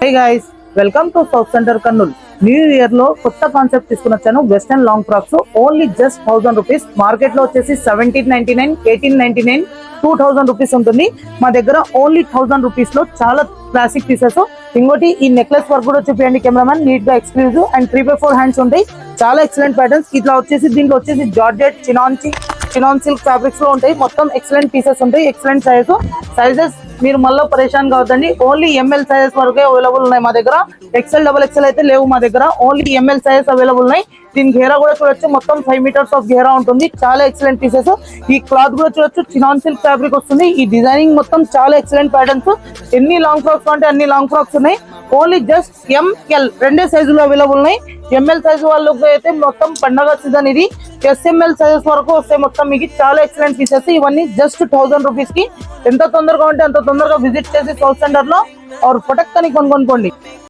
Hi guys, welcome to south centre Kurnool. New year లో కొత్త concept తీసుకుని వచ్చాను. Western long frocks only just 1000 rupees. Market లో వచ్చేసి 1799, 1899, 2000 రూపీస్ ఉంటుంది. మా దగ్గర ఓన్లీ 1000 రూపీస్ లో చాలా క్లాసిక్ పీసెస్. ఇంకోటి ఈ నెక్లెస్ వర్క్ కూడా చూపించండి కెమెరామెన్. నీట్ గా ఎక్స్క్లూజివ్ అండ్ 3x4 హ్యాండ్స్ ఉంటాయి. చాలా ఎక్సలెంట్ ప్యాటర్న్స్. ఇట్లా వచ్చేసి దీంట్లో వచ్చేసి జార్జెట్, చినాన్ సిల్క్ ఫ్యాబ్రిక్స్ లో ఉంటాయి. మొత్తం ఎక్సలెంట్ పీసెస్ ఉంటాయి. ఎక్సలెంట్ సైజెస్ మీరు మళ్ళీ పరేషాన్ కావద్దండి. ఓన్లీ ఎంఎల్ సైజెస్ వరకే అవైలబుల్ ఉన్నాయి మా దగ్గర. ఎక్సెల్, డబుల్ ఎక్సెల్ అయితే లేవు మా దగ్గర. ఓన్లీ ఎంఎల్ సైజెస్ అవైలబుల్ ఉన్నాయి. దీని ఘేరా కూడా చూడొచ్చు. మొత్తం 5 మీటర్స్ ఆఫ్ ఘేరా ఉంటుంది. చాలా ఎక్సలెంట్ పీసెస్. ఈ క్లాత్ కూడా చూడొచ్చు. చినాన్ సిల్క్ ఫ్యాబ్రిక్ వస్తుంది. ఈ డిజైనింగ్ మొత్తం చాలా ఎక్సలెంట్ ప్యాటర్న్స్. ఎన్ని లాంగ్ ఫ్రాక్స్ అంటే అన్ని లాంగ్ ఫ్రాక్స్ ఉన్నాయి. ఓన్లీ జస్ట్ ఎంఎల్ రెండే సైజులు అవైలబుల్ ఉన్నాయి. ఎంఎల్ సైజ్ వాళ్ళకి అయితే మొత్తం పండగ సీజన్ ఇది. ఎస్ఎంఎల్ సైజెస్ వరకు వస్తాయి మొత్తం. మీకు చాలా ఎక్సలెంట్ పీసెస్. ఇవన్నీ జస్ట్ 1000 రూపీస్ కి. ఎంత తొందరగా ఉంటే అంత తొందరగా విజిట్ చేసి సౌత్ సెంటర్ లో ప్రొడక్ట్ అని కొనుక్కోండి.